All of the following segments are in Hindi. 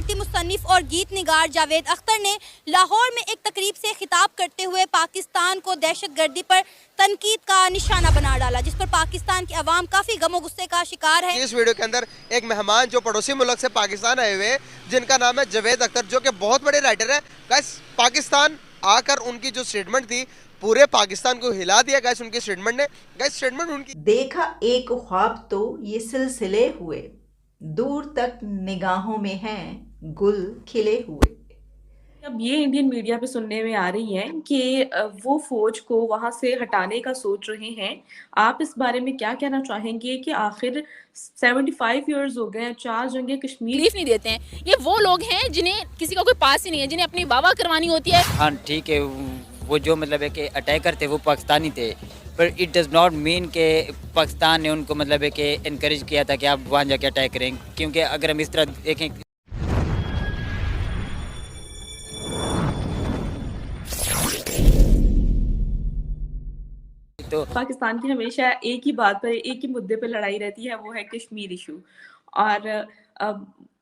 भारतीय मुसन्निफ और गीत निगार जावेद अख्तर ने लाहौर में एक तकरीब से खिताब करते हुए पाकिस्तान को दहशतगर्दी पर तनकीद का निशाना बना डाला, जिस पर पाकिस्तान की आवाम काफी गमो गुस्से का शिकार है। इस वीडियो के अंदर एक मेहमान जो पड़ोसी मुल्क से पाकिस्तान आए हुए, जिनका नाम है जावेद अख्तर, जो कि बहुत बड़े राइटर है। गाइस, पाकिस्तान आकर उनकी जो स्टेटमेंट थी पूरे पाकिस्तान को हिला दिया। गाइस, उनकी स्टेटमेंट ने, गाइस स्टेटमेंट उनकी, देखा एक ख्वाब तो ये सिलसिले हुए, दूर तक निगाहों में हैं गुल खिले हुए। अब ये इंडियन मीडिया पे सुनने में आ रही है कि वो फौज को वहां से हटाने का सोच रहे हैं। आप इस बारे में क्या कहना चाहेंगे कि आखिर 75 इयर्स हो गए, 4 जंगे कश्मीर तकलीफ नहीं देते हैं। ये वो लोग हैं जिन्हें किसी का कोई पास ही नहीं है, जिन्हें अपनी वाह करवानी होती है। हाँ ठीक है, वो जो मतलब है कि अटैकर थे वो पाकिस्तानी थे, पर इट डज़ नॉट मीन कि पाकिस्तान ने उनको मतलब है कि इनकरेज किया था कि आप वहाँ जाके अटैक करें। क्योंकि अगर हम इस तरह देखें तो पाकिस्तान की हमेशा एक ही बात पर, एक ही मुद्दे पर लड़ाई रहती है, वो है कश्मीर इशू। और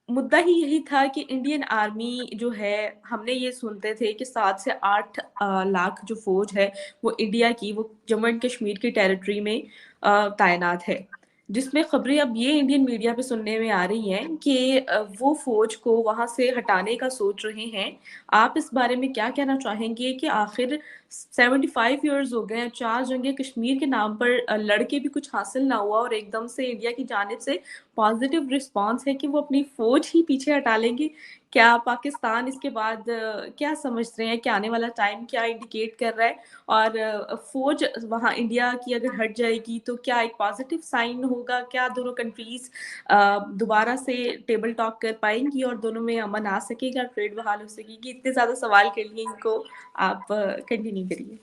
मुद्दा ही यही था कि इंडियन आर्मी जो है, हमने ये सुनते थे कि 7 से 8 लाख जो फौज है वो इंडिया की, वो जम्मू एंड कश्मीर की टेरिटरी में तैनात है, जिसमें खबरें अब ये इंडियन मीडिया पे सुनने में आ रही हैं कि वो फौज को वहां से हटाने का सोच रहे हैं। आप इस बारे में क्या कहना चाहेंगे कि आखिर 75 इयर्स हो गए, 4 जंगे कश्मीर के नाम पर लड़के भी कुछ हासिल ना हुआ और एकदम से इंडिया की जानिब से पॉजिटिव रिस्पांस है कि वो अपनी फौज ही पीछे हटा लेंगे। क्या पाकिस्तान इसके बाद क्या समझ रहे हैं कि आने वाला टाइम क्या इंडिकेट कर रहा है, और फौज वहाँ इंडिया की अगर हट जाएगी तो क्या एक पॉजिटिव साइन होगा? क्या दोनों कंट्रीज दोबारा से टेबल टॉक कर पाएंगी और दोनों में अमन आ सकेगा, ट्रेड बहाल हो सकेगी? इतने ज्यादा सवाल के लिए इनको आप कंटिन्यू करिए।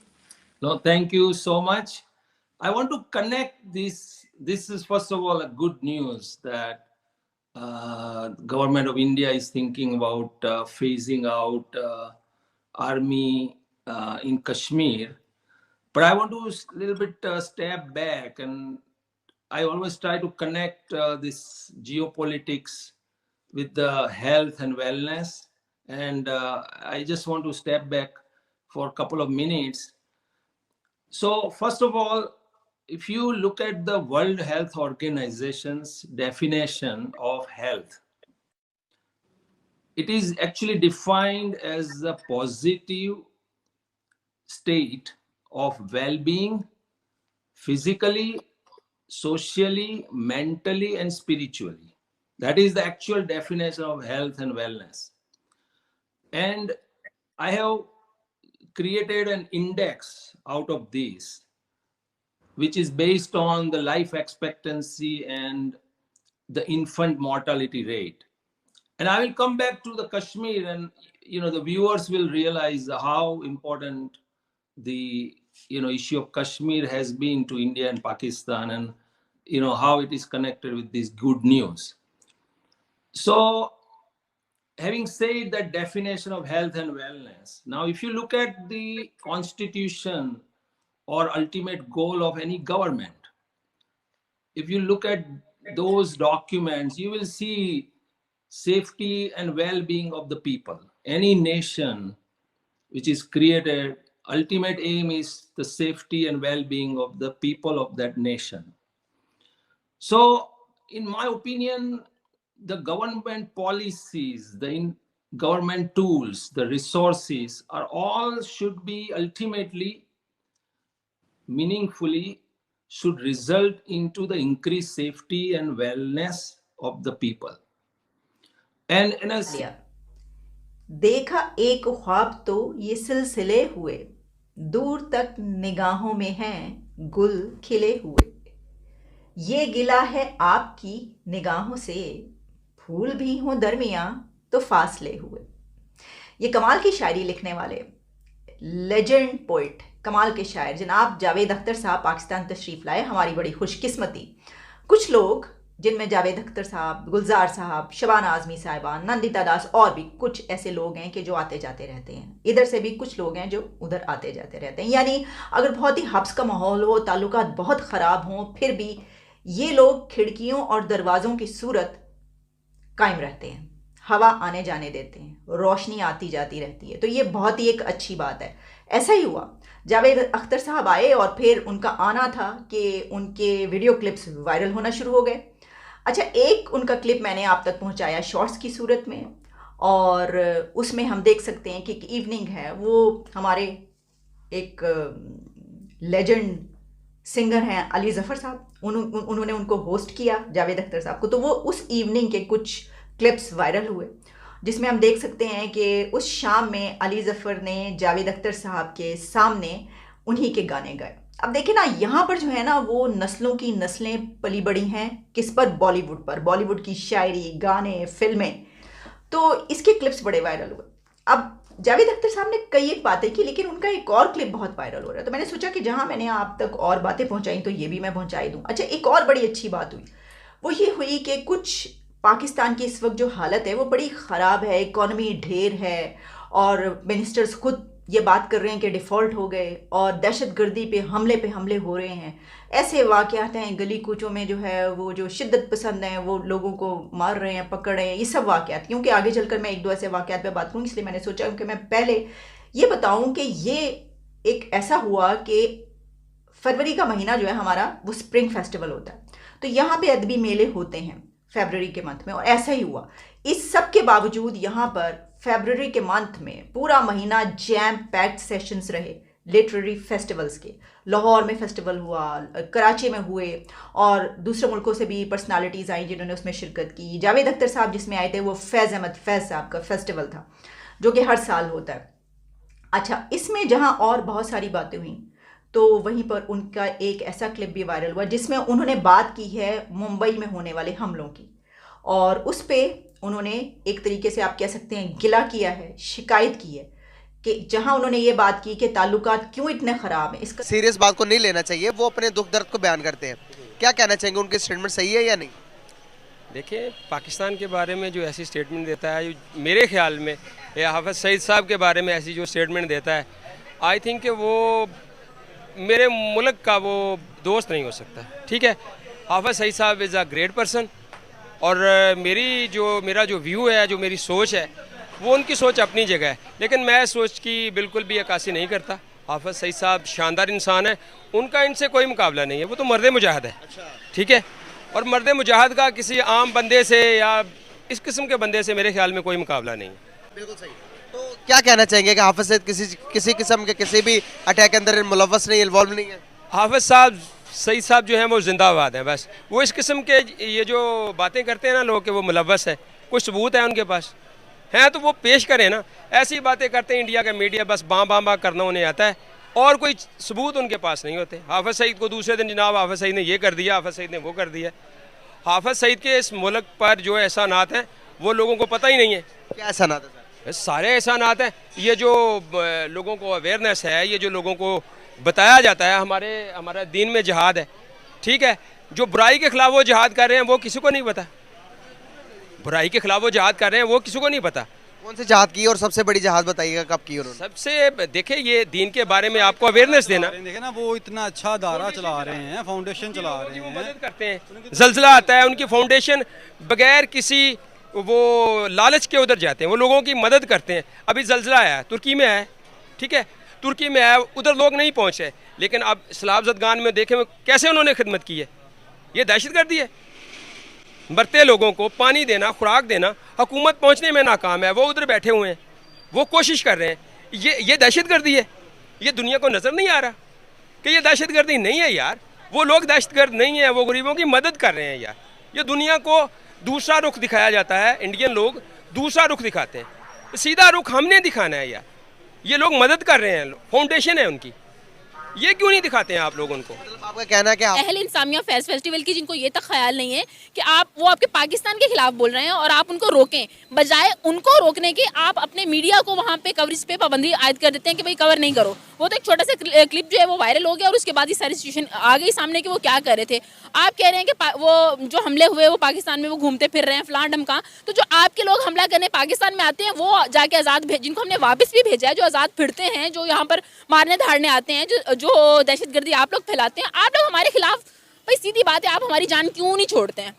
No, thank you so much. I want to connect this. This is first of all a good news that government of India is thinking about phasing out army in Kashmir. But I want to a little bit step back, and I always try to connect this geopolitics with the health and wellness. And I just want to step back for a couple of minutes. So first of all, if you look at the World Health Organization's definition of health, it is actually defined as a positive state of well-being, physically, socially, mentally, and spiritually. That is the actual definition of health and wellness. And I have created an index out of these, which is based on the life expectancy and the infant mortality rate. And I will come back to the Kashmir, and the viewers will realize how important the issue of Kashmir has been to India and Pakistan, and how it is connected with this good news. So having said that definition of health and wellness, now if you look at the constitution or ultimate goal of any government, if you look at those documents, you will see safety and well-being of the people. Any nation which is created, ultimate aim is the safety and well-being of the people of that nation. So in my opinion, the government policies, the government tools, the resources are all should be ultimately, meaningfully, should result into the increased safety and wellness of the people. And in a देखा एक ख्वाब तो ये सिलसिले हुए, दूर तक निगाहों में हैं गुल खिले हुए। ये गिला है आपकी निगाहों से, फूल भी हों दरमियां तो फासले हुए। ये कमाल की शायरी लिखने वाले लेजेंड पोइट, कमाल के शायर जनाब जावेद अख्तर साहब पाकिस्तान तशरीफ़ लाए। हमारी बड़ी खुशकिस्मती, कुछ लोग जिनमें जावेद अख्तर साहब, गुलजार साहब, शबाना आज़मी साहिबान, नंदिता दास और भी कुछ ऐसे लोग हैं कि जो आते जाते रहते हैं। इधर से भी कुछ लोग हैं जो उधर आते जाते रहते हैं। यानी अगर बहुत ही हब्स का माहौल हो, ताल्लुकात बहुत ख़राब हों, फिर भी ये लोग खिड़कियों और दरवाज़ों की सूरत कायम रहते हैं। हवा आने जाने देते हैं, रोशनी आती जाती रहती है। तो ये बहुत ही एक अच्छी बात है। ऐसा ही हुआ, जावेद अख्तर साहब आए और फिर उनका आना था कि उनके वीडियो क्लिप्स वायरल होना शुरू हो गए। अच्छा, एक उनका क्लिप मैंने आप तक पहुंचाया शॉर्ट्स की सूरत में, और उसमें हम देख सकते हैं कि एक इवनिंग है, वो हमारे एक लेजेंड सिंगर हैं अली ज़फ़र साहब, उन्होंने उनको होस्ट किया जावेद अख्तर साहब को। तो वो उस इवनिंग के कुछ क्लिप्स वायरल हुए, जिसमें हम देख सकते हैं कि उस शाम में अली ज़फ़र ने जावेद अख्तर साहब के सामने उन्हीं के गाने गाए। अब देखिए ना, यहाँ पर जो है ना, वो नस्लों की नस्लें पली बड़ी हैं किस पर? बॉलीवुड पर। बॉलीवुड की शायरी, गाने, फिल्में, तो इसके क्लिप्स बड़े वायरल हुए। अब जावेद अख्तर साहब ने कई एक बातें की, लेकिन उनका एक और क्लिप बहुत वायरल हो रहा है। तो मैंने सोचा कि जहां मैंने आप तक और बातें पहुंचाई तो ये भी मैं पहुंचाई दूं। अच्छा, एक और बड़ी अच्छी बात हुई, वो ये हुई कि कुछ पाकिस्तान की इस वक्त जो हालत है वो बड़ी ख़राब है, इकॉनमी ढेर है, और मिनिस्टर्स खुद ये बात कर रहे हैं कि डिफ़ॉल्ट हो गए, और दहशतगर्दी पे हमले हो रहे हैं। ऐसे वाक़यात हैं गली कूचों में, जो है वो जो शिद्दत पसंद हैं वो लोगों को मार रहे हैं, पकड़ रहे हैं, ये सब वाक़यात। क्योंकि आगे चलकर मैं एक दो ऐसे वाक़यात पे बात करूँ, इसलिए मैंने सोचा कि मैं पहले ये बताऊँ कि ये एक ऐसा हुआ कि फरवरी का महीना जो है हमारा, वो स्प्रिंग फेस्टिवल होता है, तो यहाँ पे अदबी मेले होते हैं फरवरी के मंथ में, और ऐसा ही हुआ। इस सब के बावजूद यहाँ पर फरवरी के मंथ में पूरा महीना जैम पैक्ड सेशंस रहे लिटरेरी फेस्टिवल्स के। लाहौर में फेस्टिवल हुआ, कराची में हुए, और दूसरे मुल्कों से भी पर्सनालिटीज़ आई जिन्होंने उसमें शिरकत की। जावेद अख्तर साहब जिसमें आए थे, वो फैज़ अहमद फैज़ साहब का फेस्टिवल था, जो कि हर साल होता है। अच्छा, इसमें जहाँ और बहुत सारी बातें हुई, तो वहीं पर उनका एक ऐसा क्लिप भी वायरल हुआ जिसमें उन्होंने बात की है मुंबई में होने वाले हमलों की, और उस पर उन्होंने एक तरीके से आप कह सकते हैं गिला किया है, शिकायत की है, कि जहां उन्होंने ये बात की कि ताल्लुकात क्यों इतने ख़राब हैं। इसका सीरियस बात को नहीं लेना चाहिए, वो अपने दुख दर्द को बयान करते हैं। क्या कहना चाहेंगे, उनकी स्टेटमेंट सही है या नहीं? देखिए, पाकिस्तान के बारे में जो ऐसी स्टेटमेंट देता है, मेरे ख्याल में या हाफिज़ सईद साहब के बारे में ऐसी जो स्टेटमेंट देता है, आई थिंक कि वो मेरे मुल्क का वो दोस्त नहीं हो सकता। ठीक है, हाफिज़ सईद साहब इज़ अ ग्रेट पर्सन, और मेरा जो व्यू है, जो मेरी सोच है, वो उनकी सोच अपनी जगह है, लेकिन मैं सोच की बिल्कुल भी अक्कासी नहीं करता। हाफिज़ सईद साहब शानदार इंसान है, उनका इनसे कोई मुकाबला नहीं है, वो तो मर्द मुजाहिद है। ठीक है, और मर्द मुजाहिद का किसी आम बंदे से या इस किस्म के बंदे से मेरे ख्याल में कोई मुकाबला नहीं है। बिल्कुल सही। तो क्या कहना चाहेंगे कि हाफिज़ सईद किसी किस्म के किसी भी अटैक के अंदर मुलव्वस नहीं, इन्वॉल्व नहीं है? हाफिज़ सईद साहब जो हैं वो जिंदाबाद हैं। बस वो इस किस्म के ये जो बातें करते हैं ना लोग कि वो मुलव्वस है, कुछ सबूत है उनके पास हैं तो वो पेश करें ना। ऐसी बातें करते हैं इंडिया का मीडिया, बस बाँ करना उन्हें आता है, और कोई सबूत उनके पास नहीं होते। हाफिज़ सईद को दूसरे दिन जनाब हाफिज़ सईद ने ये कर दिया, हाफिज़ सईद ने वो कर दिया। हाफिज़ सईद के इस मुल्क पर जो एहसानात हैं वो लोगों को पता ही नहीं है। क्या एहसानात है सर? सारे एहसानात हैं। ये जो लोगों को अवेयरनेस है, ये जो लोगों को बताया जाता है, हमारा दीन में जिहाद है। ठीक है, जो बुराई के खिलाफ वो जिहाद कर रहे हैं वो किसी को नहीं पता। बुराई के खिलाफ वो जिहाद कर रहे हैं वो किसी को नहीं पता। कौन से जिहाद की, और सबसे बड़ी जिहाद बताइएगा कब की उन्होंने? सबसे देखे, ये दीन के बारे में आपको अवेयरनेस देना। देखे ना, वो इतना अच्छा दायरा चला रहे हैं, फाउंडेशन चला रहे हैं, मदद करते हैं। जल्जला आता है, उनकी फाउंडेशन बगैर किसी वो लालच के उधर जाते हैं, वो लोगों की मदद करते हैं। अभी जल्जला आया, तुर्की में आया, ठीक है, तुर्की में आया, उधर लोग नहीं पहुंचे, लेकिन अब सलाबजदगान में देखें कैसे उन्होंने खिदमत की है। ये दहशतगर्दी है। मरते लोगों को पानी देना, खुराक देना, हुकूमत पहुंचने में नाकाम है, वो उधर बैठे हुए हैं, वो कोशिश कर रहे हैं। ये दहशतगर्दी है। ये दुनिया को नज़र नहीं आ रहा कि ये दहशतगर्दी नहीं है यार। वो लोग दहशतगर्द नहीं है, वो गरीबों की मदद कर रहे हैं यार। ये दुनिया को दूसरा रुख दिखाया जाता है, इंडियन लोग दूसरा रुख दिखाते हैं, सीधा रुख हमने दिखाना है यार। ये लोग मदद कर रहे हैं, फाउंडेशन है उनकी, ये क्यों नहीं दिखाते हैं आप लोग उनको? मतलब आपका कहना है कि अहले इंसानिया फेस्टिवल की जिनको ये तक ख्याल नहीं है कि वो आपके पाकिस्तान के खिलाफ बोल रहे हैं और आप उनको रोकें, बजाय उनको रोकने के आप अपने मीडिया को वहाँ पे कवरेज पे पाबंदी आयद कर देते हैं कि भाई कवर नहीं करो। वो तो एक छोटा सा क्लिप जो है वो वायरल हो गया और उसके बाद ही सारी सिचुएशन आ गई सामने कि वो क्या कर रहे थे। आप कह रहे हैं कि वो जो हमले हुए वो पाकिस्तान में वो घूमते फिर रहे हैं फलां ढमका, तो जो आपके लोग हमला करने पाकिस्तान में आते हैं वो जाके आज़ाद जिनको हमने वापस भी भेजा है, जो आज़ाद फिरते हैं, जो यहाँ पर मारने धारने आते हैं, जो दहशतगर्दी आप लोग फैलाते हैं, आप लोग हमारे खिलाफ, भाई सीधी बात है, आप हमारी जान क्यों नहीं छोड़ते हैं?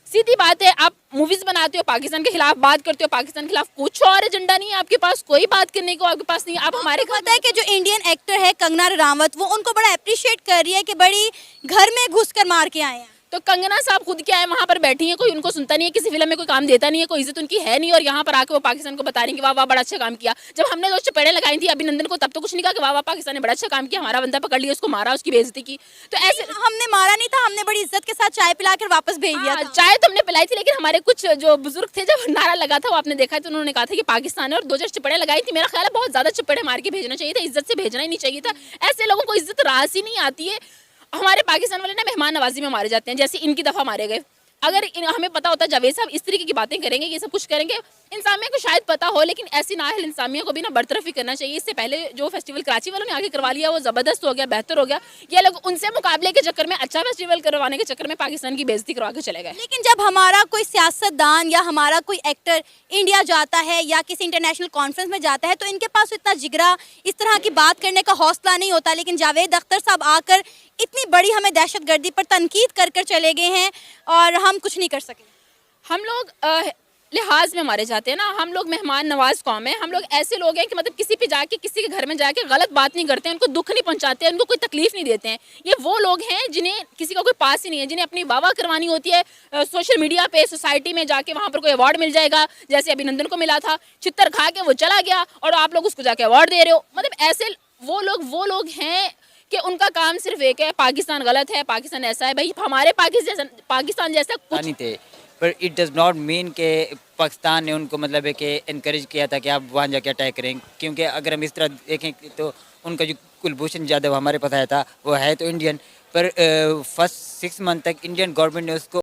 सीधी बात है, आप मूवीज बनाते हो, पाकिस्तान के खिलाफ बात करते हो, पाकिस्तान के खिलाफ कुछ और एजेंडा नहीं है आपके पास, कोई बात करने को आपके पास नहीं है। आप हमारे आपको पता है कि जो इंडियन एक्टर है कंगना रनावत, वो उनको बड़ा अप्रिशिएट कर रही है कि बड़ी घर में घुसकर मार के आए हैं। तो कंगना साहब खुद क्या है, वहां पर बैठी हैं, कोई उनको सुनता नहीं है, किसी फिल्म में कोई काम देता नहीं है, कोई इज्जत उनकी है नहीं, और यहाँ पर आके वो पाकिस्तान को बता रही हैं कि वाह वाह बड़ा अच्छा काम किया। जब हमने दो चपेड़े लगाई थी अभिनंदन को, तब तो कुछ नहीं कहा कि वाह वाह पाकिस्तान ने बड़ा अच्छा काम किया, हमारा बंदा पकड़ लिया, उसको मारा, उसकी बेइज्जती की। तो ऐसे हमने मारा नहीं था, हमने बड़ी इज्जत के साथ चाय पिलाकर वापस भेज दिया था। चाय तो हमने पिलाई थी, लेकिन हमारे कुछ जो बुजुर्ग थे, जब नारा लगा था वो आपने देखा, तो उन्होंने कहा था कि पाकिस्तान है, और 2 चपेड़े लगाई थी। मेरा ख्याल है बहुत ज्यादा चपेड़े मार के भेजना चाहिए था, इज्जत से भेजना ही नहीं चाहिए था। ऐसे लोगों को इज्जत रास ही नहीं आती है। हमारे पाकिस्तान वाले ना मेहमान नवाजी में मारे जाते हैं, जैसे इनकी दफा मारे गए। अगर हमें पता होता जावेद साहब इस तरीके की बातें करेंगे, ये सब कुछ करेंगे, इंसामिया को शायद पता हो, लेकिन ऐसी नाअहल इंसामिया को भी ना बरतरफ ही करना चाहिए। इससे पहले जो फेस्टिवल कराची वालों ने आगे करवा लिया वो जबरदस्त हो गया, बेहतर हो गया। ये लोग उनसे मुकाबले के चक्कर में, अच्छा फेस्टिवल करवाने के चक्कर में पाकिस्तान की बेइज्जती करवा के चले गए। लेकिन जब हमारा कोई सियासतदान या हमारा कोई एक्टर इंडिया जाता है या किसी इंटरनेशनल कॉन्फ्रेंस में जाता है, तो इनके पास इतना जिगरा, इस तरह की बात करने का हौसला नहीं होता। लेकिन जावेद अख्तर साहब आकर इतनी बड़ी हमें दहशतगर्दी पर तनकीद कर कर चले गए हैं और हम कुछ नहीं कर सके। हम लोग लिहाज में मारे जाते हैं ना, हम लोग मेहमान नवाज कौम है। हम लोग ऐसे लोग हैं कि मतलब किसी पे जाके, किसी के घर में जाके गलत बात नहीं करते हैं, उनको दुख नहीं पहुंचाते हैं, उनको कोई तकलीफ नहीं देते हैं। ये वो लोग हैं जिन्हें किसी का कोई पास ही नहीं है, जिन्हें अपनी वाह करवानी होती है सोशल मीडिया पे, सोसाइटी में जाके, वहाँ पर कोई अवार्ड मिल जाएगा, जैसे अभिनंदन को मिला था, छितर खा के वो चला गया और आप लोग उसको जाके अवार्ड दे रहे हो। मतलब ऐसे वो लोग हैं कि उनका काम सिर्फ एक है, पाकिस्तान गलत है, पाकिस्तान ऐसा है। भाई हमारे पाकिस्तान जैसा कुछ नहीं थे, पर इट डज नॉट मीन के पाकिस्तान ने उनको मतलब है कि इनकरेज किया था कि आप वहाँ जाके अटैक करें। क्योंकि अगर हम इस तरह देखें तो उनका जो कुलभूषण जाधव हमारे पास आया था, वो है तो इंडियन, पर फर्स्ट 6 मंथ तक इंडियन गवर्नमेंट ने उसको